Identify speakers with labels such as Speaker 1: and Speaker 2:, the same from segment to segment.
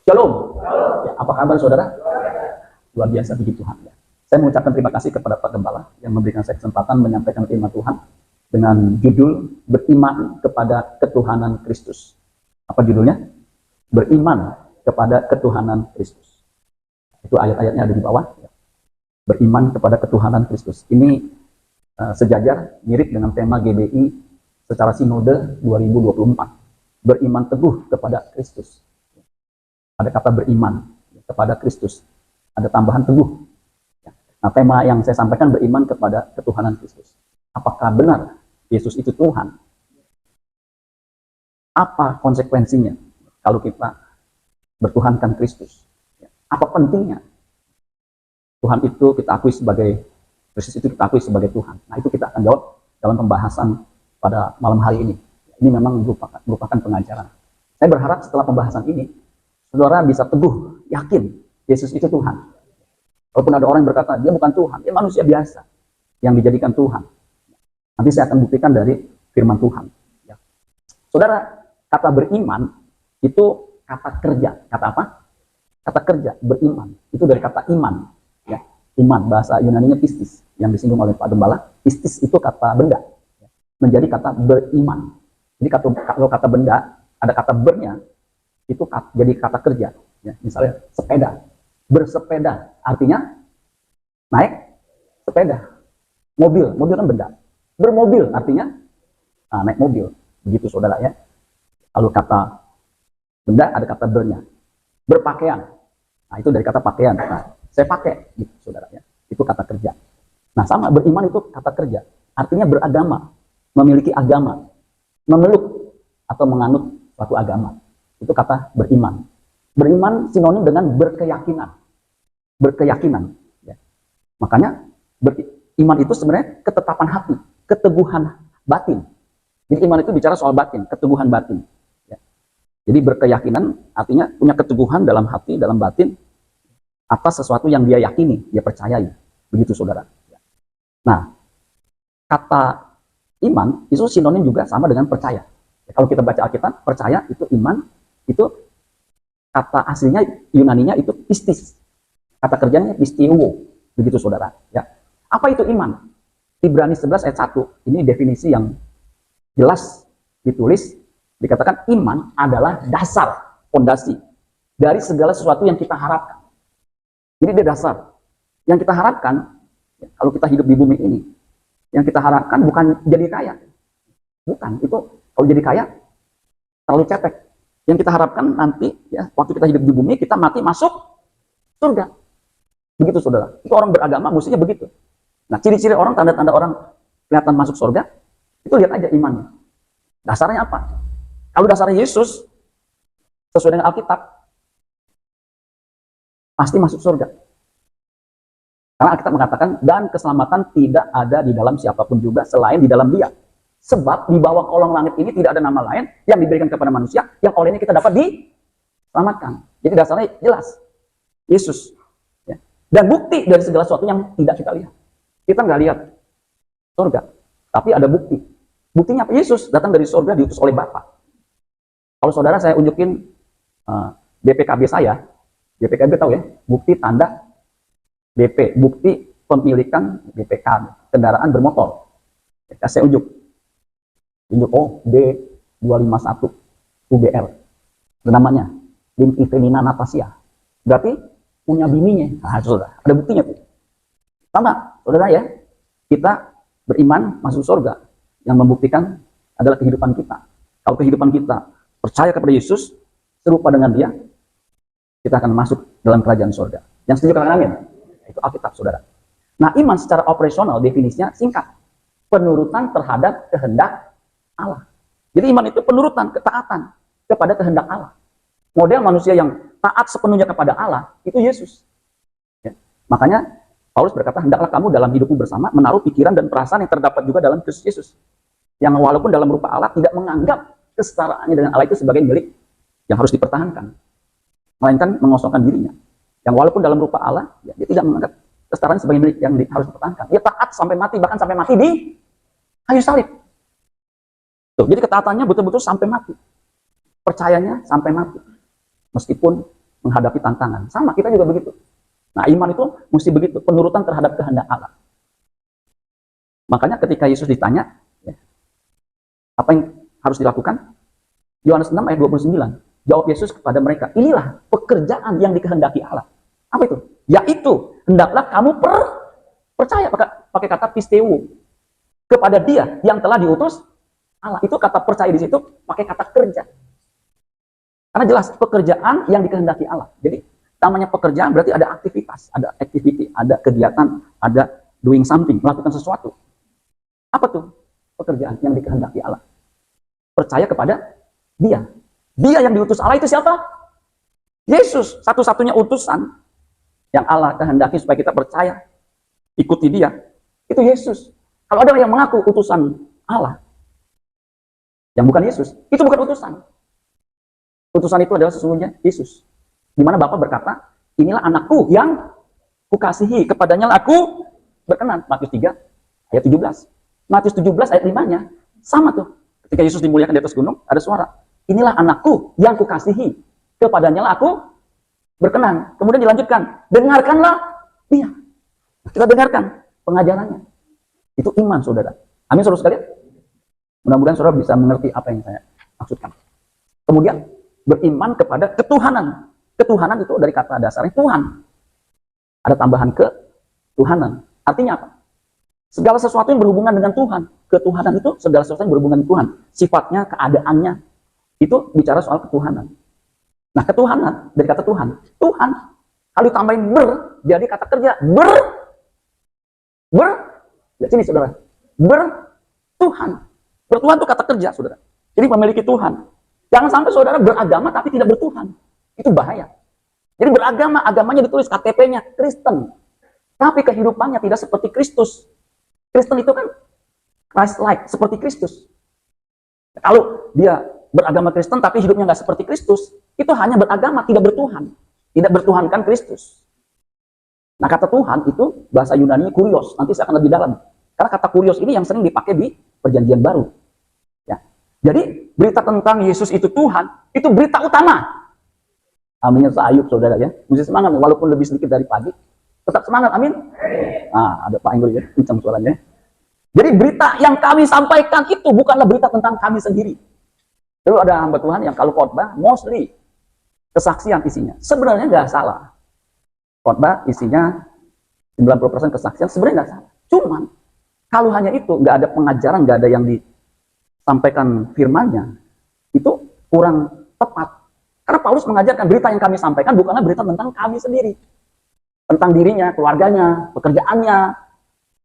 Speaker 1: Shalom. Ya, apa kabar saudara? Luar biasa puji Tuhan ya. Saya mengucapkan terima kasih kepada Pak Gembala yang memberikan saya kesempatan menyampaikan firman Tuhan dengan judul beriman kepada ketuhanan Kristus. Apa judulnya? Beriman kepada ketuhanan Kristus. Itu ayat-ayatnya ada di bawah. Ya. Beriman kepada ketuhanan Kristus. Ini sejajar mirip dengan tema GBI secara sinode 2024. Beriman teguh kepada Kristus. Ada kata beriman kepada Kristus. Ada tambahan teguh. Nah, tema yang saya sampaikan beriman kepada ketuhanan Kristus. Apakah benar Yesus itu Tuhan? Apa konsekuensinya kalau kita bertuhankan Kristus? Apa pentingnya? Tuhan itu kita akui sebagai, Kristus itu kita akui sebagai Tuhan. Nah, itu kita akan jawab dalam pembahasan pada malam hari ini. Ini memang merupakan pengajaran. Saya berharap setelah pembahasan ini, saudara bisa teguh, yakin Yesus itu Tuhan. Walaupun ada orang yang berkata, dia bukan Tuhan, dia manusia biasa yang dijadikan Tuhan. Nanti saya akan buktikan dari firman Tuhan. Ya. Saudara, kata beriman itu kata kerja. Kata apa? Kata kerja, beriman. Itu dari kata iman. Ya. Iman, bahasa Yunaninya pistis, yang disinggung oleh Pak Gembala. Pistis itu kata benda. Menjadi kata beriman. Jadi kalau kata benda, ada kata bernya, itu jadi kata kerja. Ya, misalnya sepeda. Bersepeda, artinya naik sepeda. Mobil kan benda. Bermobil, artinya naik mobil. Begitu saudara ya. Kalau kata benda, ada kata bernya. Berpakaian, nah itu dari kata pakaian. Nah, saya pakai, gitu saudara ya. Itu kata kerja. Nah sama, beriman itu kata kerja. Artinya beragama, memiliki agama, memeluk atau menganut suatu agama. Itu kata beriman. Beriman sinonim dengan berkeyakinan. Berkeyakinan. Ya. Makanya iman itu sebenarnya ketetapan hati, keteguhan batin. Jadi iman itu bicara soal batin, keteguhan batin. Ya. Jadi berkeyakinan artinya punya keteguhan dalam hati, dalam batin atas sesuatu yang dia yakini, dia percayai. Begitu saudara. Ya. Nah, kata iman itu sinonim juga sama dengan percaya. Ya, kalau kita baca Alkitab, percaya itu iman, itu kata aslinya Yunaninya itu pistis. Kata kerjanya pisteuo. Begitu saudara. Ya. Apa itu iman? Ibrani 11 ayat 1. Ini definisi yang jelas ditulis. Dikatakan iman adalah dasar, fondasi dari segala sesuatu yang kita harapkan. Jadi dia dasar. Yang kita harapkan, ya, kalau kita hidup di bumi ini, yang kita harapkan bukan jadi kaya. Bukan. Itu kalau jadi kaya, terlalu cetek. Yang kita harapkan nanti, ya, waktu kita hidup di bumi, kita mati masuk surga. Begitu saudara. Itu orang beragama mestinya begitu. Nah, ciri-ciri orang, tanda-tanda orang kelihatan masuk surga, itu lihat aja imannya. Dasarnya apa? Kalau dasarnya Yesus, sesuai dengan Alkitab, pasti masuk surga. Karena Alkitab mengatakan, dan keselamatan tidak ada di dalam siapapun juga selain di dalam Dia. Sebab di bawah kolong langit ini tidak ada nama lain yang diberikan kepada manusia yang olehnya kita dapat diselamatkan. Jadi dasarnya jelas, Yesus. Ya. Dan bukti dari segala sesuatu yang tidak kita lihat. Kita nggak lihat surga, tapi ada bukti. Buktinya apa? Yesus datang dari surga diutus oleh Bapa. Kalau saudara saya unjukin BPKB saya, BPKB tahu ya, bukti tanda BP, bukti pemilikan BPK, kendaraan bermotor. Ya, saya unjuk oh B251 UBL. Namanya Lim Ivelina Natasia. Berarti punya bininya. Nah, saudara, ada buktinya tuh. Sama, saudara ya. Kita beriman masuk surga. Yang membuktikan adalah kehidupan kita. Kalau kehidupan kita percaya kepada Yesus, serupa dengan Dia, kita akan masuk dalam kerajaan surga. Yang setuju katakan amin. Itu Alkitab, saudara. Nah, iman secara operasional definisinya singkat. Penurutan terhadap kehendak Allah. Jadi iman itu penurutan, ketaatan kepada kehendak Allah. Model manusia yang taat sepenuhnya kepada Allah, itu Yesus. Ya. Makanya Paulus berkata, hendaklah kamu dalam hidupmu bersama menaruh pikiran dan perasaan yang terdapat juga dalam Kristus Yesus. Yang walaupun dalam rupa Allah tidak menganggap kesetaraannya dengan Allah itu sebagai milik yang harus dipertahankan. Melainkan mengosongkan dirinya. Yang walaupun dalam rupa Allah, ya, dia tidak menganggap kesetaraan sebagai milik yang harus dipertahankan. Dia taat sampai mati, bahkan sampai mati di kayu salib. Tuh, jadi ketaatannya betul-betul sampai mati. Percayanya sampai mati. Meskipun menghadapi tantangan. Sama, kita juga begitu. Nah, iman itu mesti begitu, penurutan terhadap kehendak Allah. Makanya ketika Yesus ditanya, ya, apa yang harus dilakukan? Yohanes 6 ayat 29. Jawab Yesus kepada mereka, inilah pekerjaan yang dikehendaki Allah. Apa itu? Yaitu, hendaklah kamu percaya, pakai kata pisteu, kepada Dia yang telah diutus Allah. Itu kata percaya di situ pakai kata kerja. Karena jelas pekerjaan yang dikehendaki Allah. Jadi namanya pekerjaan berarti ada aktivitas, ada activity, ada kegiatan, ada doing something, melakukan sesuatu. Apa tuh pekerjaan yang dikehendaki Allah? Percaya kepada Dia. Dia yang diutus Allah itu siapa? Yesus, satu-satunya utusan yang Allah kehendaki supaya kita percaya, ikuti Dia. Itu Yesus. Kalau ada yang mengaku utusan Allah, yang bukan Yesus, itu bukan utusan. Utusan itu adalah sesungguhnya Yesus. Di mana Bapa berkata, inilah anakku yang kukasihi, kepadanya aku berkenan. Matius 3 ayat 17. Matius 17 ayat 5-nya sama tuh. Ketika Yesus dimuliakan di atas gunung, ada suara, inilah anakku yang kukasihi, kepadanya aku berkenan. Kemudian dilanjutkan, dengarkanlah Dia. Kita dengarkan pengajarannya. Itu iman, saudara. Amin, saudara sekalian. Mudah-mudahan saudara bisa mengerti apa yang saya maksudkan. Kemudian beriman kepada ketuhanan. Ketuhanan itu dari kata dasarnya Tuhan. Ada tambahan ketuhanan. Artinya apa? Segala sesuatu yang berhubungan dengan Tuhan. Ketuhanan itu segala sesuatu yang berhubungan dengan Tuhan. Sifatnya, keadaannya. Itu bicara soal ketuhanan. Nah, ketuhanan dari kata Tuhan. Tuhan. Kalau ditambahin jadi kata kerja. Lihat sini, saudara. Tuhan. Bertuhan itu kata kerja, saudara. Jadi memiliki Tuhan. Jangan sampai saudara beragama tapi tidak bertuhan. Itu bahaya. Jadi beragama, agamanya ditulis KTP-nya Kristen. Tapi kehidupannya tidak seperti Kristus. Kristen itu kan Christ-like, seperti Kristus. Kalau dia beragama Kristen tapi hidupnya nggak seperti Kristus, itu hanya beragama, tidak bertuhan. Tidak bertuhankan Kristus. Nah, kata Tuhan itu bahasa Yunani kurios. Nanti saya akan lebih dalam. Karena kata kurios ini yang sering dipakai di Perjanjian Baru. Ya. Jadi berita tentang Yesus itu Tuhan, itu berita utama. Aminnya Ayub, saudara ya. Mesti semangat, walaupun lebih sedikit dari pagi. Tetap semangat, amin. Nah, ada Pak Inggris ya, kencang suaranya. Jadi berita yang kami sampaikan itu bukanlah berita tentang kami sendiri. Lalu ada hamba Tuhan yang kalau khotbah, mostly kesaksian isinya. Sebenarnya nggak salah. Khotbah isinya 90% kesaksian, sebenarnya nggak salah. Cuman, kalau hanya itu, nggak ada pengajaran, nggak ada yang disampaikan firman-Nya, itu kurang tepat. Karena Paulus mengajarkan berita yang kami sampaikan bukanlah berita tentang kami sendiri. Tentang dirinya, keluarganya, pekerjaannya,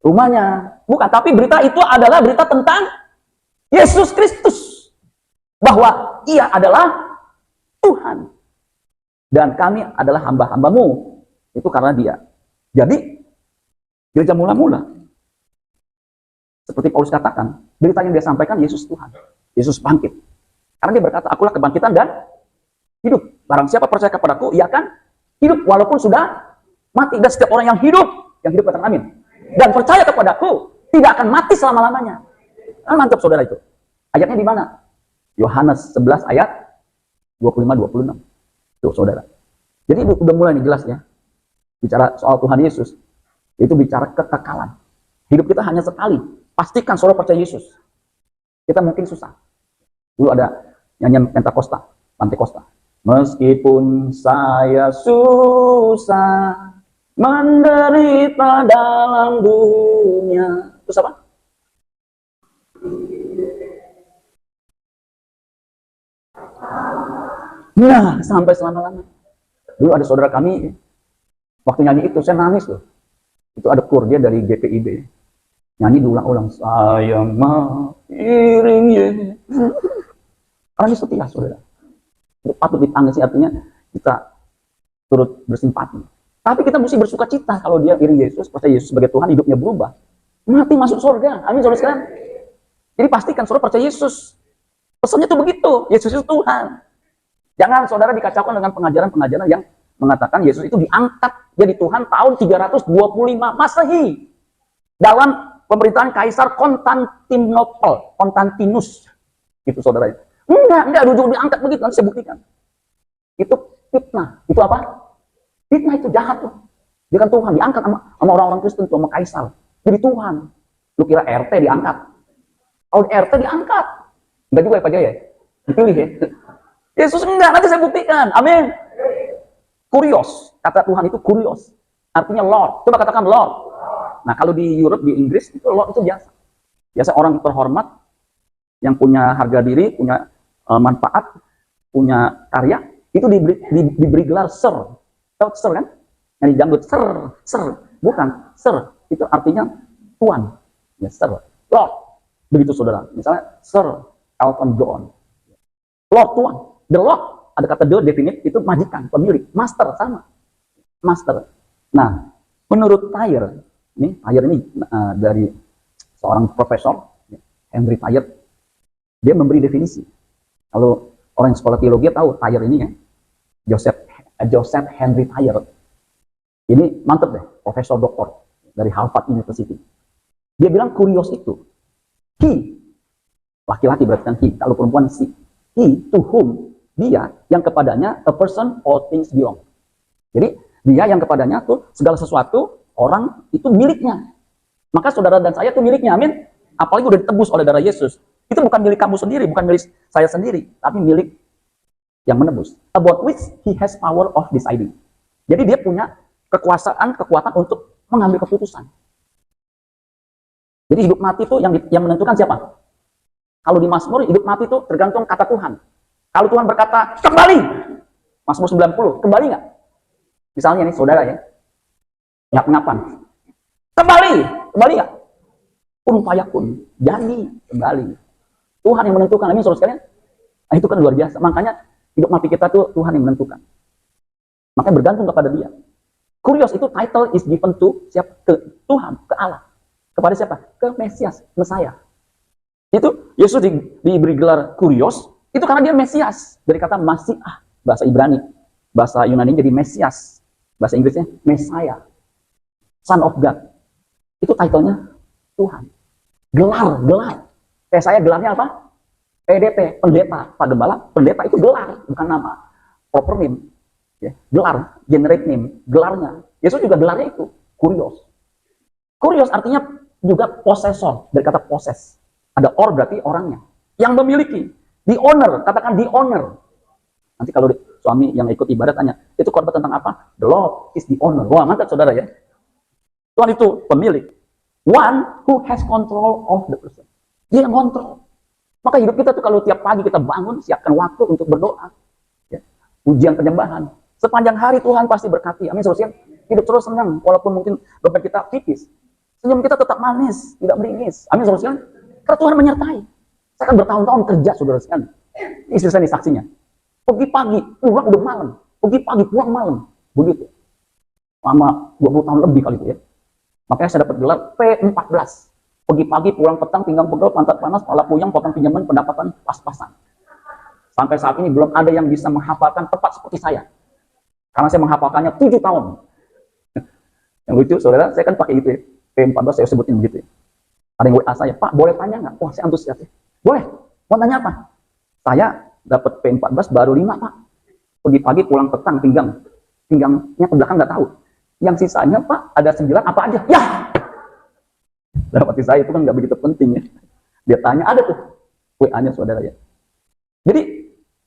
Speaker 1: rumahnya. Bukan, tapi berita itu adalah berita tentang Yesus Kristus. Bahwa Ia adalah Tuhan. Dan kami adalah hamba-hambamu. Itu karena Dia. Jadi, gereja mula-mula, seperti Paulus katakan, berita yang dia sampaikan Yesus Tuhan. Yesus bangkit. Karena dia berkata, akulah kebangkitan dan hidup. Barang siapa percaya kepadaku, ia akan hidup walaupun sudah mati. Dan setiap orang yang hidup katakan amin. Dan percaya kepadaku, tidak akan mati selama-lamanya. Nah, mantap saudara itu. Ayatnya di mana? Yohanes 11 ayat 25-26. Tuh saudara. Jadi udah mulai nih jelas ya. Bicara soal Tuhan Yesus, itu bicara kekekalan. Hidup kita hanya sekali. Pastikan saudara percaya Yesus. Kita mungkin susah. Dulu ada nyanyian Pentakosta. Meskipun saya susah menderita dalam dunia. Terus apa? Nah, sampai selama-lama. Dulu ada saudara kami, waktu nyanyi itu, saya nangis loh. Itu ada kur dia dari GPIB. Nyanyi diulang-ulang, saya mau iring Karena ini setia, saudara. Itu patut ditangisi, artinya kita turut bersimpati. Tapi kita mesti bersuka cita kalau dia iring Yesus, percaya Yesus sebagai Tuhan, hidupnya berubah. Mati masuk surga. Amin, saudara sekalian. Jadi pastikan saudara percaya Yesus. Pesannya itu begitu, Yesus itu Tuhan. Jangan saudara dikacaukan dengan pengajaran-pengajaran yang mengatakan Yesus itu diangkat jadi Tuhan tahun 325 Masehi. Dalam pemerintahan Kaisar Konstantinus. Itu saudara. Enggak, diangkat begitu, nanti saya buktikan. Itu fitnah. Itu apa? Fitnah itu jahat tuh. Dia kan Tuhan, diangkat sama orang-orang Kristen tuh, sama kaisar. Jadi Tuhan. Lu kira RT diangkat? Kalau RT diangkat. Enggak juga ya Pak Jaya? Dipilih ya? Yesus enggak, nanti saya buktikan. Amin. Kurios. Kata Tuhan itu kurios. Artinya Lord. Coba katakan Lord. Nah kalau di Europe, di Inggris, itu Lord itu biasa. Biasa orang terhormat, yang punya harga diri, punya manfaat, punya karya, itu diberi gelar Sir. Tahu Sir kan? Yang dijanggut Sir. Bukan, Sir. Itu artinya Tuan. Ya, Sir. Lord. Begitu saudara. Misalnya Sir Elton John. Lord, Tuan. The Lord. Ada kata the definite, itu majikan, pemilik. Master, sama. Master. Nah, menurut Thayer ini dari seorang profesor, Henry Thayer, dia memberi definisi. Kalau orang yang sekolah teologi tahu Thayer ini ya, Joseph Henry Thayer. Ini mantep deh, profesor doktor dari Harvard University. Dia bilang kurios itu, he, laki-laki berarti kan he, kalau perempuan si, he to whom, dia yang kepadanya a person or things belong. Jadi dia yang kepadanya tuh segala sesuatu, orang itu miliknya. Maka saudara dan saya itu miliknya, amin. Apalagi udah ditebus oleh darah Yesus. Itu bukan milik kamu sendiri, bukan milik saya sendiri, tapi milik yang menebus. About which he has power of deciding. Jadi dia punya kekuasaan, kekuatan untuk mengambil keputusan. Jadi hidup mati itu yang menentukan siapa? Kalau di Mazmur, hidup mati itu tergantung kata Tuhan. Kalau Tuhan berkata, kembali! Mazmur 90, kembali nggak? Misalnya nih, saudara ya, pengapan. Kembali nggak? Kun fayakun, jadi kembali. Tuhan yang menentukan, amin saudara sekalian. Nah itu kan luar biasa. Makanya hidup mati kita tuh Tuhan yang menentukan. Makanya bergantung kepada Dia. Kurios itu title is given to siapa? Ke Tuhan, ke Allah. Kepada siapa? Ke Mesias, Mesias. Itu Yesus diberi gelar kurios, itu karena dia Mesias. Dari kata Masiah, bahasa Ibrani. Bahasa Yunani jadi Mesias. Bahasa Inggrisnya Messiah. Son of God. Itu titlenya Tuhan. Gelar. Kayak saya gelarnya apa? PDP, pendeta. Pak Gembala, pendeta itu gelar, bukan nama. Proper name. Ya, gelar, generate name, gelarnya. Yesus juga gelarnya itu, kurios. Kurios artinya juga possessor, dari kata possess. Ada or berarti orangnya. Yang memiliki. The owner, katakan the owner. Nanti kalau suami yang ikut ibadat tanya, itu khotbah tentang apa? The Lord is the owner. Wah, mantap saudara ya. Tuhan itu pemilik. One who has control of the person. Dia yang kontrol. Maka hidup kita tuh kalau tiap pagi kita bangun, siapkan waktu untuk berdoa. Ya. Ujian penyembahan. Sepanjang hari Tuhan pasti berkati. Amin, saudara. Hidup terus senang, walaupun mungkin dompet kita tipis. Senyum kita tetap manis, tidak meringis. Amin, saudara. Karena Tuhan menyertai. Saya kan bertahun-tahun kerja, saudara sekalian. Istri saya nih saksinya. Pergi pagi, pulang udah malam. Pergi pagi, pulang malam. Begitu. Lama 20 tahun lebih kali itu ya. Makanya saya dapat gelar P14. Pergi pagi, pulang petang, pinggang pegel, pantat panas, kepala puyeng, potong pinjaman, pendapatan pas-pasan. Sampai saat ini belum ada yang bisa menghafalkan tepat seperti saya. Karena saya menghafalkannya 7 tahun. Yang lucu, saudara, saya kan pakai itu ya. P14 saya sebutin begitu ya. Ada yang WA saya, Pak, boleh tanya nggak? Wah, saya antusias ya. Boleh. Mau tanya apa? Saya dapat P14 baru 5, Pak. Pergi pagi, pulang petang, pinggangnya ke belakang nggak tahu. Yang sisanya, Pak, ada 9, apa aja? Ya! Dalam hati saya itu kan nggak begitu penting ya. Dia tanya, ada tuh WA-nya saudara ya. Jadi,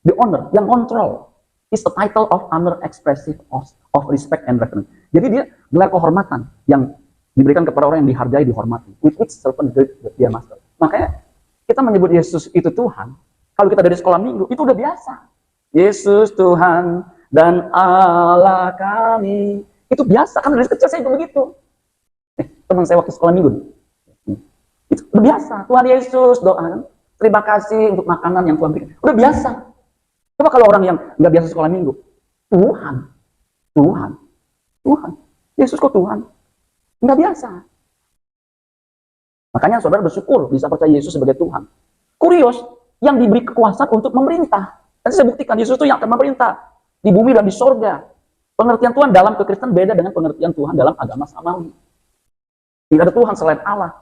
Speaker 1: the owner, yang kontrol, is a title of honor expressive of respect and reverence. Jadi dia gelar kehormatan yang diberikan kepada orang yang dihargai, dihormati. With which servant great their master. Makanya kita menyebut Yesus itu Tuhan. Kalau kita dari sekolah minggu, itu udah biasa. Yesus Tuhan dan Allah kami. Itu biasa, kan dari kecil saya juga begitu. Teman saya waktu sekolah minggu. Itu udah biasa. Tuhan Yesus doa. Terima kasih untuk makanan yang Tuhan berikan. Udah biasa. Coba kalau orang yang nggak biasa sekolah minggu. Tuhan. Yesus kok Tuhan? Nggak biasa. Makanya saudara bersyukur bisa percaya Yesus sebagai Tuhan. Kurios, yang diberi kekuasaan untuk memerintah. Nanti saya buktikan, Yesus itu yang akan memerintah. Di bumi dan di sorga. Pengertian Tuhan dalam kekristenan beda dengan pengertian Tuhan dalam agama samawi. Tidak ada Tuhan selain Allah.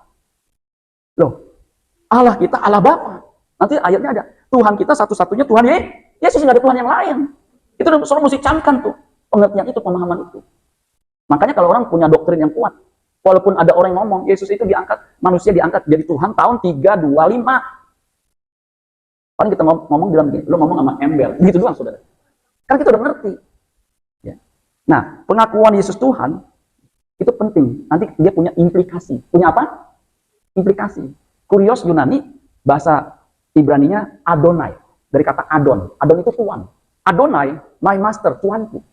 Speaker 1: Loh, Allah kita, Allah Bapa. Nanti ayatnya ada. Tuhan kita satu-satunya Tuhan Yesus, nggak ada Tuhan yang lain. Itu selalu mesti camkan tuh, pengertian itu, pemahaman itu. Makanya kalau orang punya doktrin yang kuat, walaupun ada orang yang ngomong, Yesus itu diangkat, manusia diangkat jadi Tuhan tahun 325. Paling kita ngomong bilang begini, lu ngomong sama embel, gitu doang saudara. Kan kita udah ngerti. Ya. Nah, pengakuan Yesus Tuhan, itu penting. Nanti dia punya implikasi. Punya apa? Implikasi. Kurios Yunani, bahasa Ibraninya Adonai. Dari kata Adon. Adon itu Tuhan. Adonai, my master, Tuanku.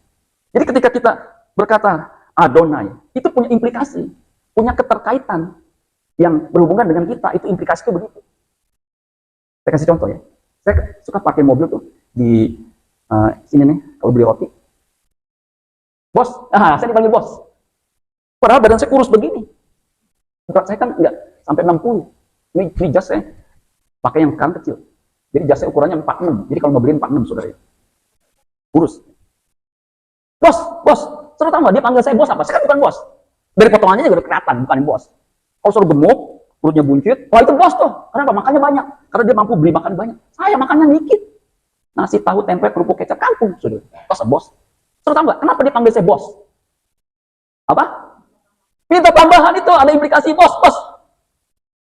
Speaker 1: Jadi ketika kita berkata Adonai, itu punya implikasi. Punya keterkaitan yang berhubungan dengan kita. Itu implikasi itu begitu. Saya kasih contoh ya. Saya suka pakai mobil tuh. Di sini nih, kalau beli roti. Bos, saya dipanggil bos. Padahal badan saya kurus begini. Berat saya kan enggak sampai 60. Ini jas saya pakai yang sekarang kecil. Jadi jas saya ukurannya 46. Jadi kalau mau beliin 46 saudara ya. Kurus. Bos, bos. Saudara tahu nggak dia panggil saya bos apa? Saya kan bukan bos. Dari potongannya juga udah kelihatan bukan bos. Kalau saudara gemuk, perutnya buncit, wah itu bos tuh. Kenapa? Makannya banyak. Karena dia mampu beli makan banyak. Saya makannya dikit. Nasi, tahu, tempe, kerupuk, kecap, kampung, saudara. Bos. Saudara tahu nggak? Kenapa dia panggil saya bos? Apa? Minta tambahan itu, ada implikasi bos.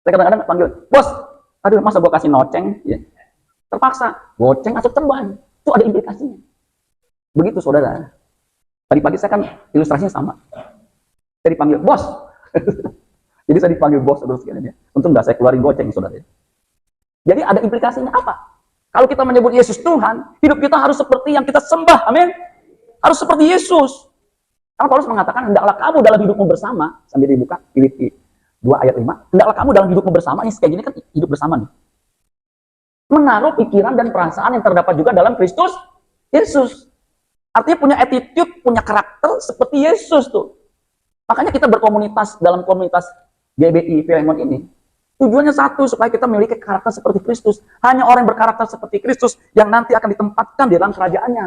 Speaker 1: Saya kadang-kadang panggil, bos, aduh masa gue kasih noceng, ya. Terpaksa, goceng atau ceban, itu ada implikasinya. Begitu saudara. Tadi pagi saya kan ilustrasinya sama. Saya dipanggil bos. Jadi saya dipanggil bos, saudara sekalian ya. Untung nggak saya keluarin goceng, saudara. Jadi ada implikasinya apa? Kalau kita menyebut Yesus Tuhan, hidup kita harus seperti yang kita sembah, amin. Harus seperti Yesus. Karena Paulus mengatakan, hendaklah kamu dalam hidupmu bersama, sambil dibuka, Filipi 2 ayat 5, hendaklah kamu dalam hidupmu bersama, ini kayak gini kan hidup bersama nih. Menaruh pikiran dan perasaan yang terdapat juga dalam Kristus Yesus. Artinya punya attitude, punya karakter seperti Yesus tuh. Makanya kita berkomunitas dalam komunitas GBI Filemon ini. Tujuannya satu, supaya kita memiliki karakter seperti Kristus. Hanya orang yang berkarakter seperti Kristus yang nanti akan ditempatkan di dalam kerajaannya.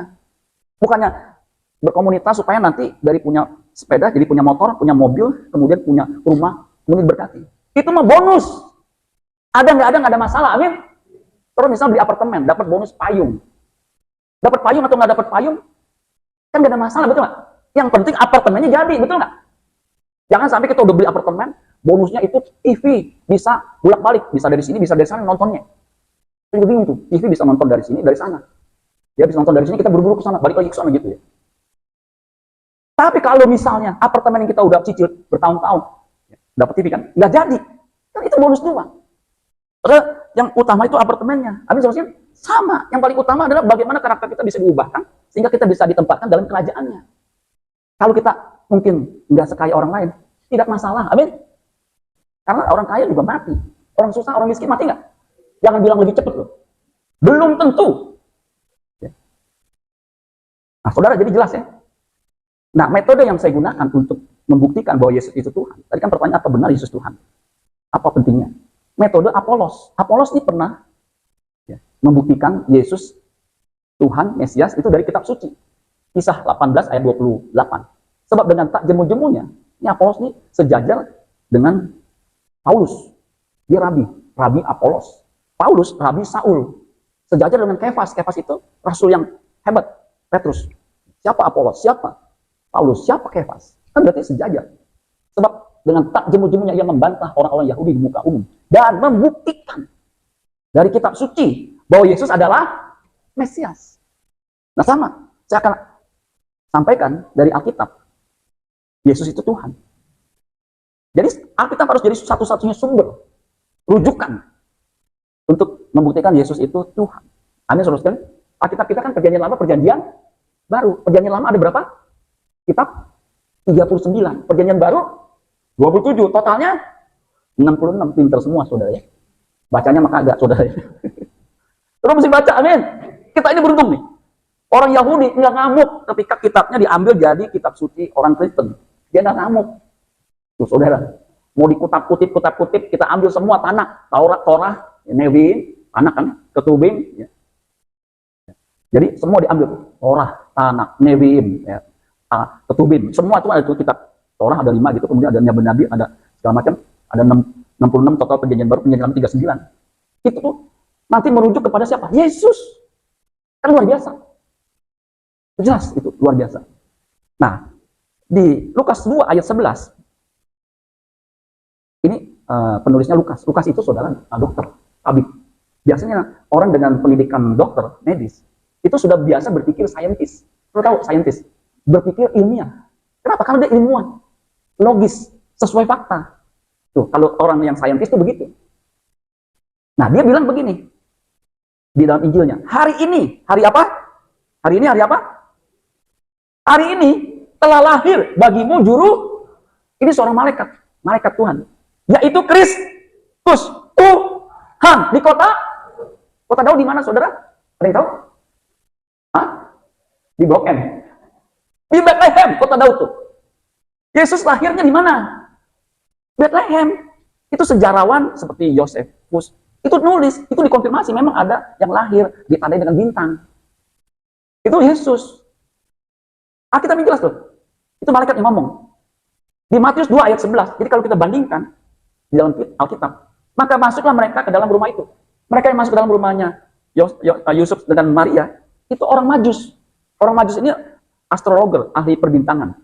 Speaker 1: Bukannya berkomunitas supaya nanti dari punya sepeda jadi punya motor, punya mobil, kemudian punya rumah, kemudian berkati. Itu mah bonus. Ada nggak ada masalah, amin. Terus misalnya beli apartemen, dapat bonus payung. Dapat payung atau nggak dapat payung, kan nggak ada masalah, betul nggak? Yang penting apartemennya jadi, betul nggak? Jangan sampai kita udah beli apartemen, bonusnya itu TV bisa bolak-balik, bisa dari sini, bisa dari sana nontonnya. Saya bingung tuh, TV bisa nonton dari sini, dari sana. Dia bisa nonton dari sini, kita buru-buru ke sana, balik lagi ke sana gitu ya. Tapi kalau misalnya apartemen yang kita udah cicil bertahun-tahun, dapat TV kan, nggak jadi, kan itu bonus doang. Karena yang utama itu apartemennya. Amin, sama. Yang paling utama adalah bagaimana karakter kita bisa diubahkan sehingga kita bisa ditempatkan dalam kerajaannya. Kalau kita mungkin nggak sekaya orang lain, tidak masalah. Amin. Karena orang kaya juga mati. Orang susah, orang miskin mati nggak? Jangan bilang lebih cepat loh. Belum tentu. Nah, saudara, jadi jelas ya. Nah, metode yang saya gunakan untuk membuktikan bahwa Yesus itu Tuhan. Tadi kan pertanyaan, apa benar Yesus Tuhan? Apa pentingnya? Metode Apolos. Apolos ini pernah membuktikan Yesus Tuhan, Mesias, itu dari kitab suci. Kisah 18 ayat 28. Sebab dengan tak jemu-jemunya, ini Apolos ini sejajar dengan Paulus. Dia Rabi Apolos. Paulus, Rabi Saul. Sejajar dengan Kefas. Kefas itu rasul yang hebat. Petrus. Siapa Apolos? Siapa Paulus? Siapa Kefas? Kan berarti sejajar. Sebab dengan tak jemu-jemunya ia membantah orang-orang Yahudi di muka umum. Dan membuktikan dari kitab suci bahwa Yesus adalah Mesias. Nah sama, saya akan sampaikan dari Alkitab. Yesus itu Tuhan. Jadi Alkitab harus jadi satu-satunya sumber, rujukan untuk membuktikan Yesus itu Tuhan. Amin, saudara sekalian. Alkitab kita kan perjanjian lama, perjanjian baru. Perjanjian lama ada berapa? Kitab 39. Perjanjian baru 27. Totalnya 66. Pinter semua, saudara ya. Bacanya maka agak, saudara ya. Terus mesti baca, amin. Kita ini beruntung nih. Orang Yahudi nggak ngamuk ketika kitabnya diambil jadi kitab suci orang Kristen. Dia nggak ngamuk. Tuh saudara, mau dikutip-kutip, kita ambil semua tanah. Torah, Nevi'im, tanah kan, Ketubim. Ya. Jadi semua diambil. Torah, tanah, Nevi'im, ya. Ketubim. Semua itu ada tuh kitab. Torah ada 5 gitu, kemudian ada Nabi, ada segala macam. Ada 66 total perjanjian baru, perjanjian lama 39. Itu tuh nanti merujuk kepada siapa? Yesus. Kan luar biasa. Jelas itu, luar biasa. Nah, di Lukas 2 ayat 11, ini penulisnya Lukas. Lukas itu saudara dokter, tabib. Biasanya orang dengan pendidikan dokter, medis, itu sudah biasa berpikir saintis. Lo tahu saintis? Berpikir ilmiah. Kenapa? Karena dia ilmuwan. Logis, sesuai fakta. Tuh, kalau orang yang saintis itu begitu. Nah, dia bilang begini di dalam Injilnya. Hari ini, hari apa? Hari ini hari apa? Hari ini telah lahir bagimu juru, ini seorang malaikat, malaikat Tuhan, yaitu Kristus Tuhan di kota Daud. Di mana saudara? Ada yang tahu? Hah? Di Blok M. Di Bethlehem, kota Daud tuh. Yesus lahirnya di mana? Bethlehem. Itu sejarawan seperti Yosefus itu nulis, itu dikonfirmasi memang ada yang lahir ditandai dengan bintang. Itu Yesus. Alkitab jelas tuh. Itu malaikat yang ngomong. Di Matius 2 ayat 11. Jadi kalau kita bandingkan di dalam Alkitab, maka masuklah mereka ke dalam rumah itu. Mereka yang masuk ke dalam rumahnya Yusuf dan Maria, itu orang Majus. Orang Majus ini astrologer, ahli perbintangan.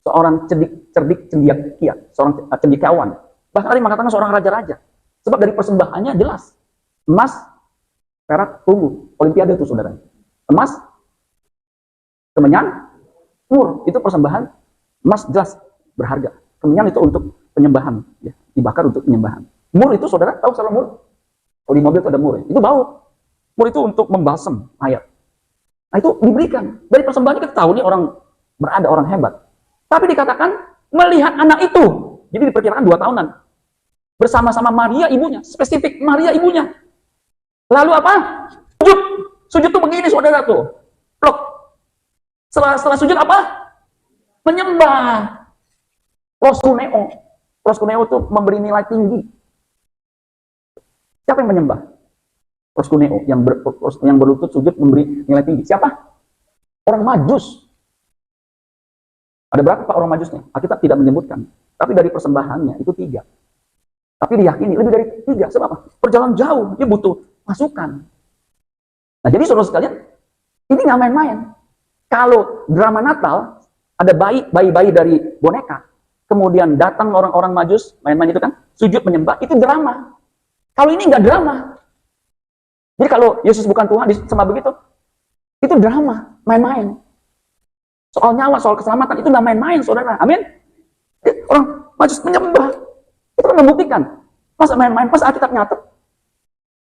Speaker 1: Seorang cerdik cendekia, seorang cendikawan. Bahkan ada yang mengatakan seorang raja-raja. Sebab dari persembahannya jelas. Emas, perak, perunggu. Olimpiade itu saudara. Emas, kemenyan, mur. Itu persembahan. Emas jelas berharga. Kemenyan itu untuk penyembahan. Ya, dibakar untuk penyembahan. Mur itu saudara, tahu salah mur? Kalau di mobil itu ada mur. Itu bau. Mur itu untuk membalsam mayat. Nah itu diberikan. Dari persembahannya kita tahu nih orang berada, orang hebat. Tapi dikatakan melihat anak itu. Jadi diperkirakan 2 tahunan. Bersama-sama Maria ibunya, spesifik Maria ibunya. Lalu apa? Sujud. Sujud tuh begini saudara tuh. Plok. Setelah sujud apa? Menyembah. Proskuneo. Proskuneo itu memberi nilai tinggi. Siapa yang menyembah? Proskuneo, yang berlutut sujud memberi nilai tinggi. Siapa? Orang Majus. Ada berapa Pak orang Majusnya? Alkitab tidak menyebutkan. Tapi dari persembahannya itu 3. Tapi diyakini lebih dari 3. Sebab apa? Perjalanan jauh, dia butuh masukan. Nah jadi saudara sekalian, ini nggak main-main. Kalau drama Natal, ada bayi dari boneka, kemudian datang orang-orang Majus, main-main itu kan, sujud menyembah, itu drama. Kalau ini nggak drama. Jadi kalau Yesus bukan Tuhan, disembah begitu, itu drama, main-main. Soal nyawa, soal keselamatan, itu nggak main-main, saudara. Amin. Orang Majus menyembah. Itu kan membuktikan. Masa main-main, pas Alkitab nyatet.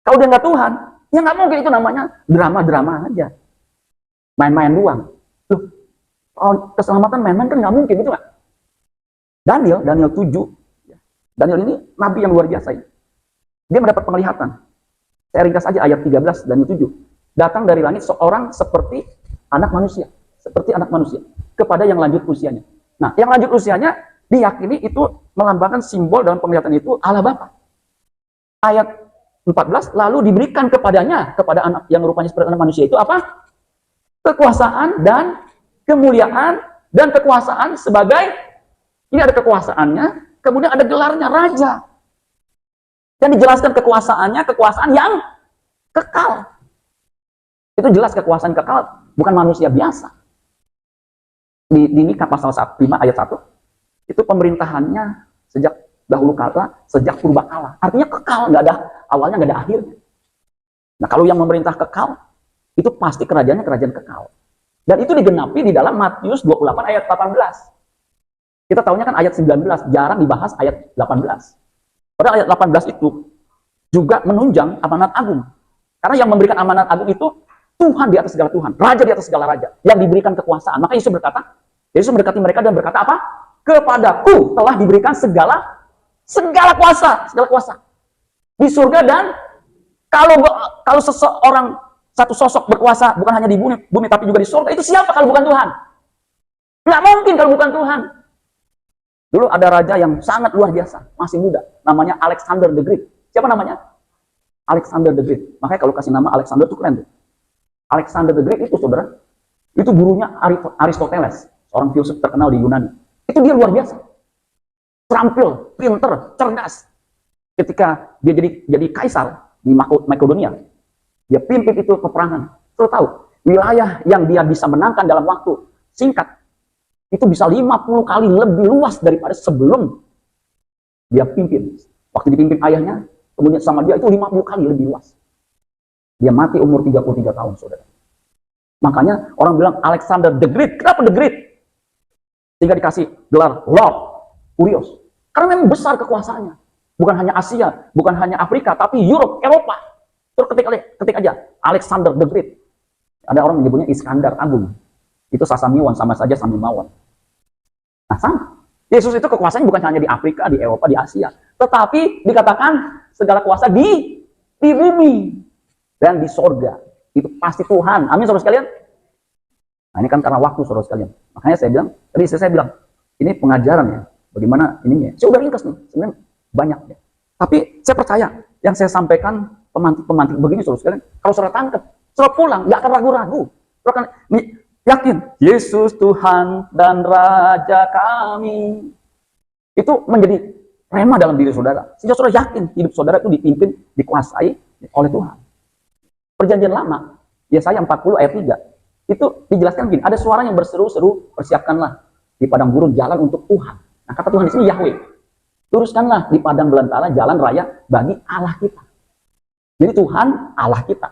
Speaker 1: Kalau dia nggak Tuhan, ya nggak mungkin, itu namanya drama-drama aja. Main-main doang. Loh, kalau keselamatan main-main kan nggak mungkin, gitu nggak? Daniel 7. Daniel ini nabi yang luar biasa. Dia mendapat penglihatan. Saya ringkas aja ayat 13 Daniel 7. Datang dari langit seorang seperti anak manusia. Seperti anak manusia. Kepada yang lanjut usianya. Nah, yang lanjut usianya, diyakini itu melambangkan simbol dalam penglihatan itu Allah Bapa. Ayat 14, lalu diberikan kepadanya, kepada anak yang rupanya seperti anak manusia itu apa? Kekuasaan dan kemuliaan dan kekuasaan sebagai, ini ada kekuasaannya, kemudian ada gelarnya raja. Dan dijelaskan kekuasaannya, kekuasaan yang kekal. Itu jelas kekuasaan kekal, bukan manusia biasa. Di Mika pasal 5 ayat 1, itu pemerintahannya sejak dahulu kala, sejak purbakala. Artinya kekal, nggak ada awalnya, nggak ada akhirnya. Nah kalau yang memerintah kekal, itu pasti kerajaannya kerajaan kekal. Dan itu digenapi di dalam Matius 28 ayat 18. Kita tahunya kan ayat 19, jarang dibahas ayat 18. Padahal ayat 18 itu juga menunjang amanat agung. Karena yang memberikan amanat agung itu Tuhan di atas segala Tuhan, Raja di atas segala Raja, yang diberikan kekuasaan. Maka Yesus berkata, Yesus mendekati mereka dan berkata apa? Kepadaku telah diberikan segala kuasa, segala kuasa di surga, dan kalau seseorang, satu sosok berkuasa bukan hanya di bumi tapi juga di surga, itu siapa kalau bukan Tuhan? Nggak mungkin kalau bukan Tuhan. Dulu ada raja yang sangat luar biasa, masih muda, namanya Alexander the Great. Siapa namanya? Alexander the Great. Makanya kalau kasih nama Alexander itu keren tuh. Alexander the Great itu saudara, itu gurunya Aristoteles, seorang filsuf terkenal di Yunani. Itu dia luar biasa, terampil, pinter, cerdas. Ketika dia jadi kaisar di Makedonia, dia pimpin itu peperangan. Saudara tahu, wilayah yang dia bisa menangkan dalam waktu singkat, itu bisa 50 kali lebih luas daripada sebelum dia pimpin. Waktu dipimpin ayahnya, kemudian sama dia itu 50 kali lebih luas. Dia mati umur 33 tahun, saudara. Makanya orang bilang Alexander the Great. Kenapa the Great? Sehingga dikasih gelar Lord Kurios. Karena memang besar kekuasaannya. Bukan hanya Asia, bukan hanya Afrika, tapi Europe, Eropa. Terus ketik aja Alexander the Great. Ada orang menyebutnya Iskandar Agung. Itu Sasaniwan, sama saja Samimawan. Nah sama. Yesus itu kekuasaannya bukan hanya di Afrika, di Eropa, di Asia. Tetapi dikatakan segala kuasa di bumi dan di sorga. Itu pasti Tuhan. Amin, saudara sekalian. Nah ini kan karena waktu, saudara sekalian. Makanya saya bilang, tadi saya bilang, ini pengajaran ya. Bagaimana ininya. Saya udah ringkas nih, sebenarnya banyak ya. Tapi saya percaya, yang saya sampaikan pemantik-pemantik begini, saudara sekalian. Kalau saudara tangkap, saudara pulang, nggak akan ragu-ragu. Saudara akan yakin, Yesus Tuhan dan Raja kami. Itu menjadi rema dalam diri saudara. Sehingga saudara yakin hidup saudara itu dipimpin, dikuasai oleh Tuhan. Perjanjian lama, Yesaya 40 ayat 3, itu dijelaskan begini, ada suara yang berseru-seru, persiapkanlah di padang gurun jalan untuk Tuhan. Nah kata Tuhan di sini Yahweh, luruskanlah di padang belantara jalan raya bagi Allah kita. Jadi Tuhan Allah kita.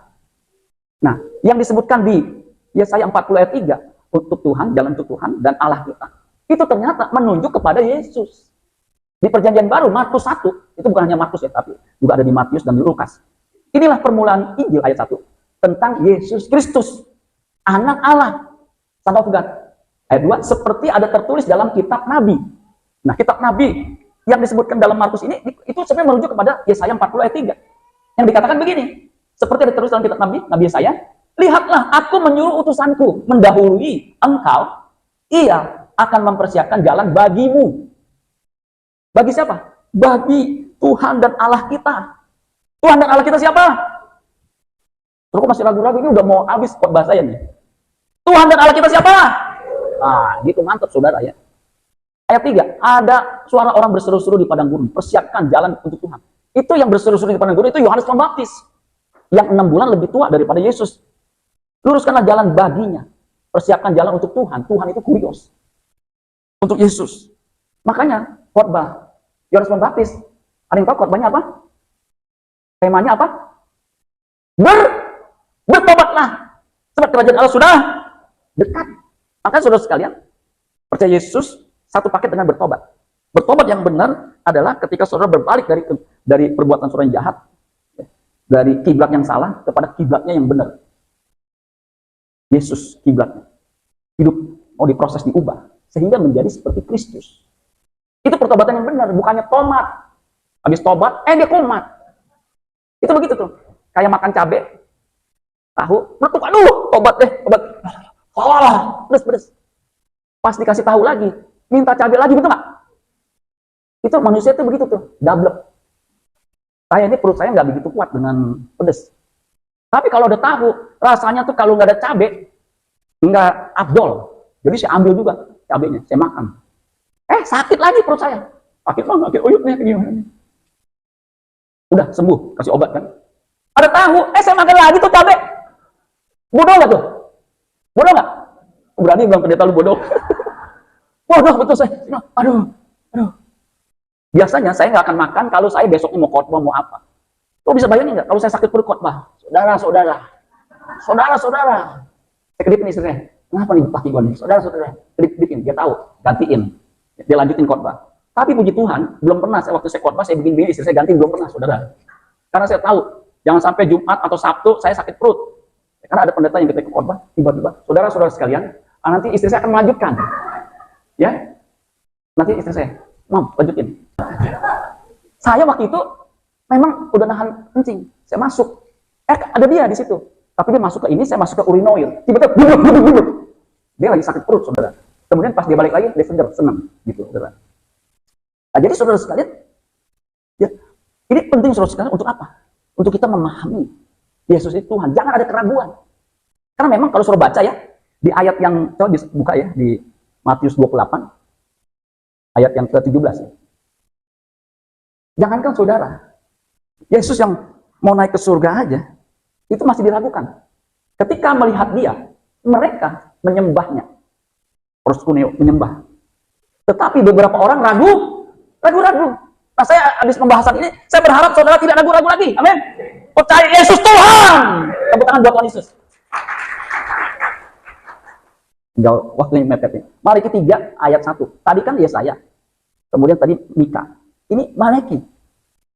Speaker 1: Nah yang disebutkan di Yesaya 40 ayat 3, untuk Tuhan, jalan untuk Tuhan, dan Allah kita, itu ternyata menunjuk kepada Yesus. Di perjanjian baru, Markus 1, itu bukan hanya Markus ya, tapi juga ada di Matius dan di Lukas. Inilah permulaan Injil ayat 1, tentang Yesus Kristus, anak Allah, Son of God. Ayat 2, seperti ada tertulis dalam kitab Nabi. Nah, kitab Nabi yang disebutkan dalam Markus ini, itu sebenarnya merujuk kepada Yesaya 40 ayat 3. Yang dikatakan begini, seperti ada tertulis dalam kitab Nabi Yesaya, lihatlah aku menyuruh utusanku mendahului engkau, ia akan mempersiapkan jalan bagimu. Bagi siapa? Bagi Tuhan dan Allah kita. Tuhan dan Allah kita siapa? Terus masih ragu-ragu, ini udah mau habis khotbah saya nih. Tuhan dan Allah kita siapa? Nah, gitu mantap saudara ya. Ayat 3, ada suara orang berseru-seru di padang gurun, persiapkan jalan untuk Tuhan. Itu yang berseru-seru di padang gurun itu Yohanes Pembaptis, yang 6 bulan lebih tua daripada Yesus. Luruskanlah jalan baginya, persiapkan jalan untuk Tuhan. Tuhan itu Kurios untuk Yesus. Makanya khotbah Yohanes Pembaptis, ada yang tahu khotbahnya apa? Temanya apa? Bertobatlah, sebab kerajaan Allah sudah dekat. Makanya saudara sekalian, percaya Yesus satu paket dengan bertobat. Bertobat yang benar adalah ketika saudara berbalik dari perbuatan saudara yang jahat, dari kiblat yang salah kepada kiblatnya yang benar. Yesus kiblatnya. Hidup mau diproses, diubah sehingga menjadi seperti Kristus. Itu pertobatan yang benar, bukannya tomat. Habis tobat, dia kumat. Itu begitu tuh. Kayak makan cabai, tahu, meletup, aduh, tobat deh, tobat. Pedes. Pas dikasih tahu lagi, minta cabai lagi, betul nggak? Itu manusia tuh begitu tuh, double. Saya ini perut saya nggak begitu kuat dengan pedes. Tapi kalau ada tahu, rasanya tuh kalau nggak ada cabai, nggak afdol. Jadi saya ambil juga cabainya, saya makan. Sakit lagi perut saya. Sakit banget, sakit uyutnya gimana? Udah sembuh, kasih obat kan. Ada tahu, saya makan lagi tuh cabai. Bodoh nggak tuh? Bodoh nggak? Berani bilang pendeta lu bodoh. Bodoh betul saya. Aduh. Biasanya saya nggak akan makan kalau saya besoknya mau khotbah, mau apa. Lo bisa bayangin nggak kalau saya sakit perut khotbah? Saudara. Saya kedipin istri saya. Kenapa nih laki gue nih? Saudara. Kedipin, dia tahu, gantiin. Dia lanjutin khotbah. Tapi puji Tuhan, belum pernah waktu saya khotbah saya bikin istri saya gantiin, belum pernah saudara. Karena saya tahu, jangan sampai Jumat atau Sabtu saya sakit perut. Karena ada pendeta yang ketika khotbah, tiba-tiba, saudara-saudara sekalian, nanti istri saya akan melanjutkan. Ya, nanti istri saya, Mam, lanjutin. Saya waktu itu memang udah nahan kencing, saya masuk. Ada dia di situ. Tapi dia masuk ke ini, saya masuk ke urinoir. Tiba-tiba, dia lagi sakit perut, saudara. Kemudian pas dia balik lagi, dia seger, senang, gitu, saudara. Nah, jadi saudara sekalian, ya, ini penting saudara sekalian untuk apa? Untuk kita memahami Yesus itu Tuhan. Jangan ada keraguan. Karena memang kalau saudara baca ya, di ayat yang, coba dibuka ya, di Matius 28, ayat yang ke-17 ya. Jangankan saudara, Yesus yang mau naik ke surga aja, itu masih diragukan. Ketika melihat dia, mereka menyembahnya. Proskuneo menyembah. Tetapi beberapa orang ragu-ragu. Nah, saya habis pembahasan ini, saya berharap saudara tidak ragu-ragu lagi. Amin. Percaya Yesus Tuhan. Tepuk tangan buat Tuhan Yesus. Tinggal waktunya mepet nih. Mari ketiga ayat 1. Tadi kan Yesaya. Kemudian tadi Mika. Ini Malaki.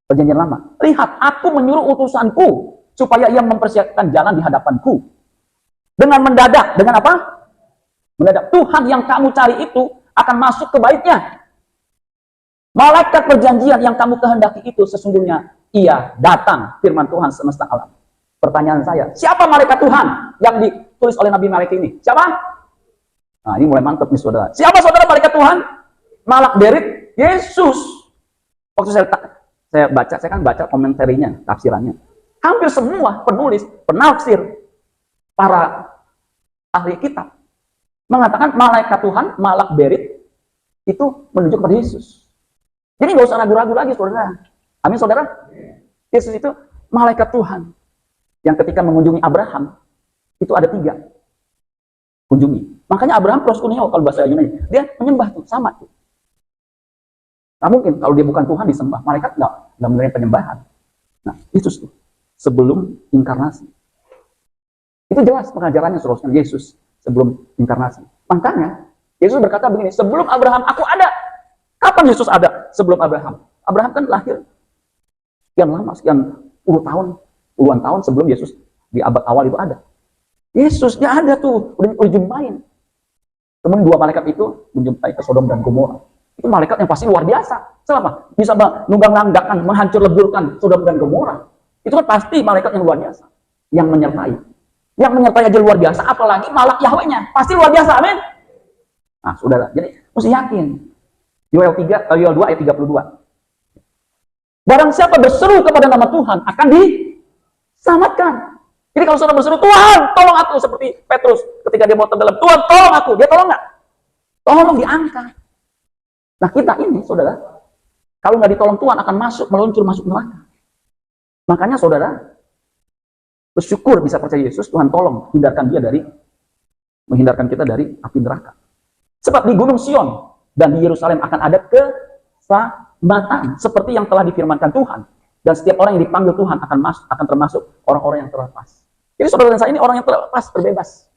Speaker 1: Perjanjian lama. Lihat, aku menyuruh utusanku supaya ia mempersiapkan jalan di hadapanku. Dengan mendadak. Dengan apa? Mendadak. Tuhan yang kamu cari itu akan masuk ke baitnya. Malaikat perjanjian yang kamu kehendaki itu sesungguhnya ia datang, firman Tuhan semesta alam. Pertanyaan saya, siapa malaikat Tuhan yang ditulis oleh Nabi Malaki ini? Siapa? Nah, ini mulai mantap nih saudara. Siapa saudara malaikat Tuhan? Malak Berit, Yesus. Waktu saya kan baca komentarinya, tafsirannya. Hampir semua penulis, penafsir, para ahli kitab mengatakan malaikat Tuhan, Malak Berit itu menunjuk kepada Yesus. Jadi nggak usah ragu-ragu lagi, saudara. Amin, saudara. Yesus itu malaikat Tuhan yang ketika mengunjungi Abraham itu ada 3 kunjungi. Makanya Abraham proskuneo kalau bahasa Yunani, dia menyembah tuh, sama tuh. Nah, mungkin kalau dia bukan Tuhan disembah, malaikat nggak menerima penyembahan. Nah, itu tuh sebelum inkarnasi. Itu jelas pengajarannya saudara Yesus sebelum inkarnasi. Makanya Yesus berkata begini, sebelum Abraham aku ada. Kapan Yesus ada? Sebelum Abraham. Abraham kan lahir sekian lama, puluhan tahun sebelum Yesus di abad awal itu ada. Yesusnya ada tuh, udah jumpain. Kemudian 2 malaikat itu menjumpai ke Sodom dan Gomora. Itu malaikat yang pasti luar biasa. Selama bisa menunggang-nanggakan, menghancur leburkan Sodom dan Gomora. Itu kan pasti malaikat yang luar biasa. Yang menyertai. Yang menyertai aja luar biasa, apalagi malak Yahweh-nya. Pasti luar biasa, amin. Nah, saudara, jadi mesti yakin. Yoel 2 ayat 32. Barang siapa berseru kepada nama Tuhan akan diselamatkan. Jadi kalau saudara berseru, Tuhan tolong aku, seperti Petrus ketika dia mau tenggelam, Tuhan tolong aku, dia tolong nggak? Tolong diangkat. Nah, kita ini saudara, kalau nggak ditolong Tuhan akan meluncur masuk neraka. Makanya saudara bersyukur bisa percaya Yesus, Tuhan tolong menghindarkan kita dari api neraka. Sebab di Gunung Sion dan di Yerusalem akan ada keselamatan seperti yang telah difirmankan Tuhan, dan setiap orang yang dipanggil Tuhan akan termasuk orang-orang yang terlepas. Jadi saudara dan saya ini orang yang terlepas, terbebas.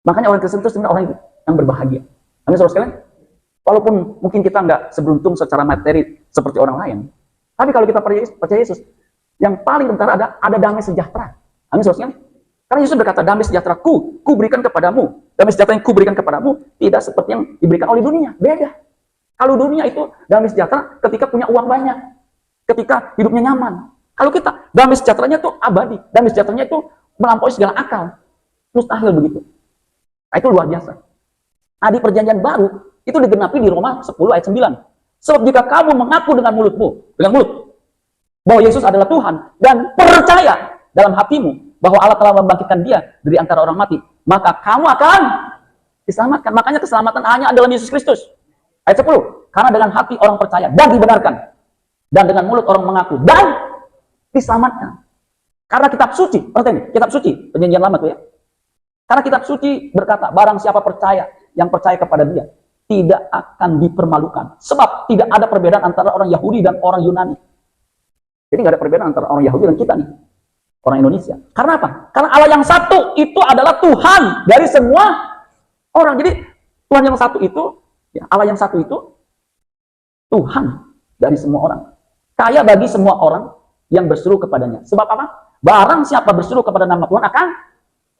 Speaker 1: Makanya orang Kristen itu sebenarnya orang yang berbahagia. Amin, saudara sekalian. Walaupun mungkin kita nggak seberuntung secara materi seperti orang lain, tapi kalau kita percaya Yesus, yang paling utara ada damai sejahtera. Amin, saudara sekalian. Karena Yesus berkata, damai sejahtera ku berikan kepadamu. Damai sejahtera yang ku berikan kepadamu tidak seperti yang diberikan oleh dunia. Beda. Kalau dunia itu damai sejahtera ketika punya uang banyak. Ketika hidupnya nyaman. Kalau kita, damai sejahteranya itu abadi. Damai sejahteranya itu melampaui segala akal. Mustahil begitu. Nah, itu luar biasa. Nah, di perjanjian baru, itu digenapi di Roma 10 ayat 9. Sebab jika kamu mengaku dengan mulut, bahwa Yesus adalah Tuhan, dan percaya dalam hatimu bahwa Allah telah membangkitkan dia dari antara orang mati, maka kamu akan diselamatkan. Makanya keselamatan hanya dalam Yesus Kristus. Ayat 10. Karena dengan hati orang percaya dan dibenarkan, dan dengan mulut orang mengaku dan diselamatkan. Karena kitab suci, kitab suci, perjanjian lama tuh ya. Karena kitab suci berkata, barang siapa yang percaya kepada dia, tidak akan dipermalukan. Sebab tidak ada perbedaan antara orang Yahudi dan orang Yunani. Jadi nggak ada perbedaan antara orang Yahudi dan kita nih, orang Indonesia. Karena apa? Karena Allah yang satu itu adalah Tuhan dari semua orang. Jadi Tuhan yang satu itu, Allah yang satu itu Tuhan dari semua orang. Kaya bagi semua orang yang berseru kepadanya. Sebab apa? Barang siapa berseru kepada nama Tuhan akan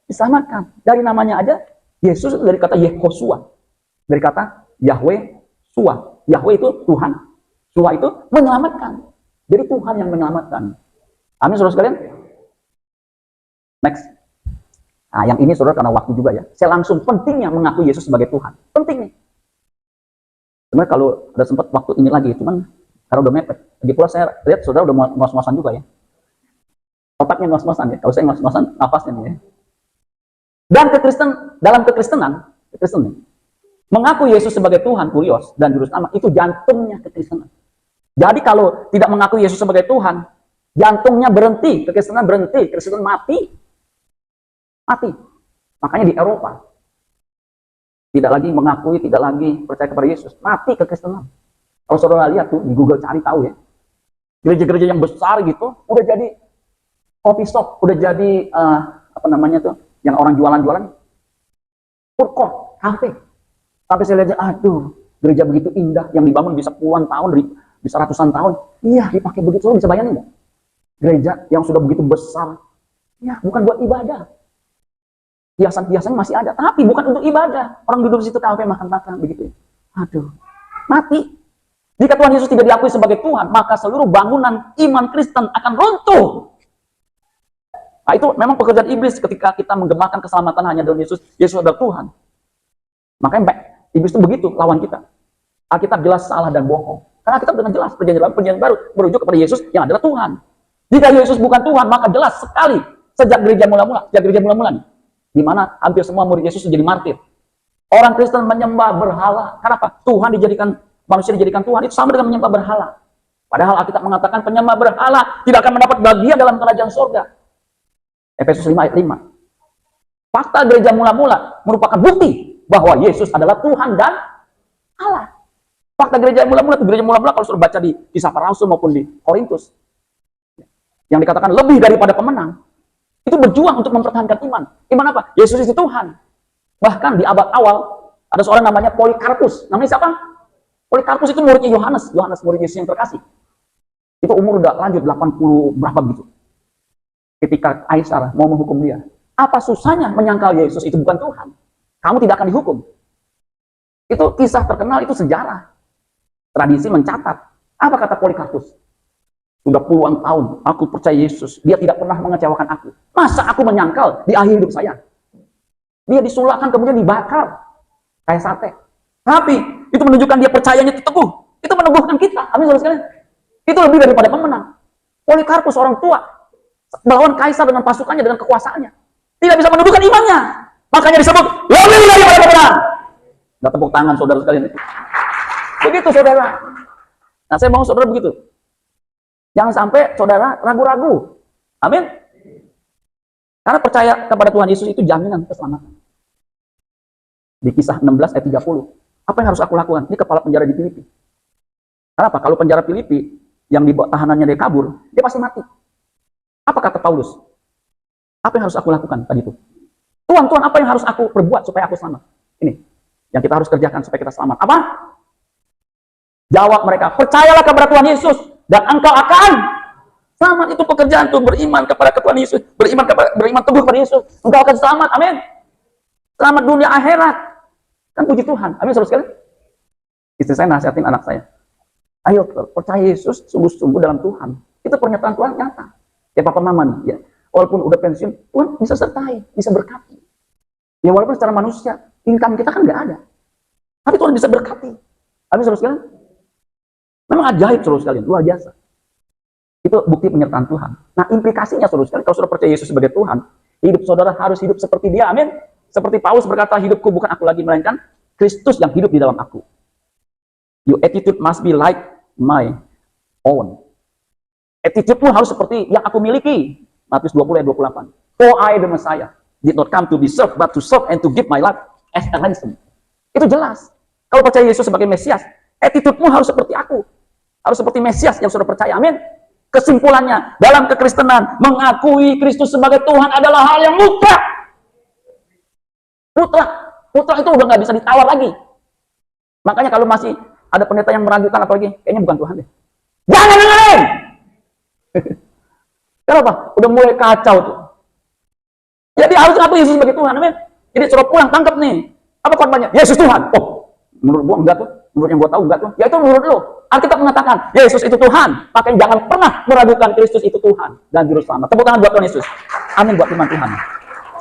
Speaker 1: diselamatkan. Dari namanya aja, Yesus itu dari kata Yehoshua. Dari kata Yahweh Shua. Yahweh itu Tuhan. Shua itu menyelamatkan. Jadi Tuhan yang menyelamatkan. Amin, saudara sekalian. Next. Nah, yang ini saudara karena waktu juga ya. Saya langsung pentingnya mengaku Yesus sebagai Tuhan. Penting nih. Sebenarnya kalau ada sempat waktu ini lagi, cuman karena udah mepet. Lagi pula saya lihat saudara udah ngos-ngosan juga ya. Otaknya ngos-ngosan ya. Kalau saya ngos-ngosan, napasnya nih ya. Dan dalam kekristenan, mengaku Yesus sebagai Tuhan, kurios, dan juru selamat, itu jantungnya kekristenan. Jadi kalau tidak mengaku Yesus sebagai Tuhan, jantungnya berhenti, kekristenan berhenti, kekristenan mati. Mati. Makanya di Eropa tidak lagi mengakui, tidak lagi percaya kepada Yesus, mati kekristenan. Kalau saudara lihat tuh di Google cari tahu ya, gereja-gereja yang besar gitu udah jadi coffee shop, udah jadi apa namanya tuh, yang orang jualan-jualan, food court, cafe. Sampai saya lihat, aduh, gereja begitu indah yang dibangun bisa puluhan tahun, bisa ratusan tahun, iya dipakai begitu, bisa bayangin nggak? Gereja yang sudah begitu besar, ya bukan buat ibadah. Hiasan-hiasan masih ada, tapi bukan untuk ibadah. Orang duduk di situ kafe makan-makan begitu. Aduh, mati. Jika Tuhan Yesus tidak diakui sebagai Tuhan, maka seluruh bangunan iman Kristen akan runtuh. Nah, itu memang pekerjaan iblis ketika kita menggemakan keselamatan hanya dalam Yesus. Yesus adalah Tuhan. Makanya iblis itu begitu lawan kita. Alkitab jelas salah dan bohong. Karena kita dengan jelas perjanjian baru merujuk kepada Yesus yang adalah Tuhan. Jika Yesus bukan Tuhan, maka jelas sekali sejak gereja mula-mula, di mana hampir semua murid Yesus menjadi martir. Orang Kristen menyembah berhala. Kenapa? Manusia dijadikan Tuhan, itu sama dengan menyembah berhala. Padahal Alkitab mengatakan penyembah berhala tidak akan mendapat bagian dalam kerajaan surga. Efesus 5 ayat 5. Fakta gereja mula-mula merupakan bukti bahwa Yesus adalah Tuhan dan Allah. Fakta gereja mula-mula kalau sudah baca di Kisah Para Rasul maupun di Korintus, yang dikatakan lebih daripada pemenang, itu berjuang untuk mempertahankan iman. Iman apa? Yesus itu Tuhan. Bahkan di abad awal, ada seorang namanya Polikarpus. Namanya siapa? Polikarpus itu muridnya Yohanes murid Yesus yang terkasih. Itu umur udah lanjut 80 berapa begitu. Ketika Kaisar mau menghukum dia. Apa susahnya menyangkal Yesus itu bukan Tuhan? Kamu tidak akan dihukum. Itu kisah terkenal, itu sejarah. Tradisi mencatat. Apa kata Polikarpus? Sudah puluhan tahun aku percaya Yesus. Dia tidak pernah mengecewakan aku. Masa aku menyangkal di akhir hidup saya? Dia disulahkan kemudian dibakar kayak sate. Tapi itu menunjukkan dia percayanya teguh. Itu meneguhkan kita. Amin saudara sekalian. Itu lebih daripada pemenang. Polikarpus orang tua melawan kaisar dengan pasukannya, dengan kekuasaannya. Tidak bisa menundukkan imannya. Makanya disebut lebih daripada pemenang. Nggak tepuk tangan saudara sekalian. Begitu saudara. Nah saya mau saudara begitu. Jangan sampai saudara ragu-ragu. Amin. Karena percaya kepada Tuhan Yesus itu jaminan keselamatan. Di Kisah 16 ayat 30. Apa yang harus aku lakukan? Ini kepala penjara di Filipi. Kenapa? Kalau penjara Filipi yang dibawa tahanannya dia kabur, dia pasti mati. Apa kata Paulus? Apa yang harus aku lakukan tadi itu? Tuhan, apa yang harus aku perbuat supaya aku selamat? Ini yang kita harus kerjakan supaya kita selamat. Apa? Jawab mereka, percayalah kepada Tuhan Yesus dan engkau akan selamat. Itu pekerjaan tuh, beriman kepada Tuhan Yesus, beriman teguh kepada Yesus, engkau akan selamat. Amin. Selamat dunia akhirat. Kan puji Tuhan. Amin saudara sekalian. Istri saya nasihatin anak saya. Ayo percaya Yesus sungguh-sungguh dalam Tuhan. Itu pernyataan Tuhan nyata. Ya Papa Mama nih, ya. Walaupun udah pensiun, Tuhan bisa sertai, bisa berkati. Ya walaupun secara manusia, income kita kan nggak ada. Tapi Tuhan bisa berkati. Amin saudara sekalian. Memang ajaib saudara sekalian, luar biasa. Itu bukti penyertaan Tuhan. Nah implikasinya saudara sekalian, kalau saudara percaya Yesus sebagai Tuhan, hidup saudara harus hidup seperti Dia. Amin. Seperti Paulus berkata, hidupku bukan aku lagi, melainkan Kristus yang hidup di dalam aku. Your attitude must be like my own. Attitude-mu harus seperti yang aku miliki. Matius 20 ayat 28. For I the Messiah did not come to be served, but to serve and to give my life as a ransom. Itu jelas. Kalau percaya Yesus sebagai Mesias, attitude-mu harus seperti aku. Harus seperti Mesias yang sudah percaya. Amin. Kesimpulannya, dalam kekristenan, mengakui Kristus sebagai Tuhan adalah hal yang mutlak. Mutlak itu udah nggak bisa ditawar lagi. Makanya kalau masih ada pendeta yang meragukan apalagi, kayaknya bukan Tuhan deh. Jangan dengerin. Kenapa? Udah mulai kacau tuh. Jadi harus ngaku Yesus sebagai Tuhan. Amin. Jadi suruh pulang, tangkap nih. Apa korbannya? Yesus Tuhan. Oh, menurut gua enggak tuh. Menurut yang gua tahu enggak tuh. Ya itu menurut lo. Alkitab mengatakan Yesus itu Tuhan. Makanya jangan pernah meragukan Kristus itu Tuhan dan juru selamat. Tepuk tangan buat Tuhan Yesus. Amin buat firman Tuhan.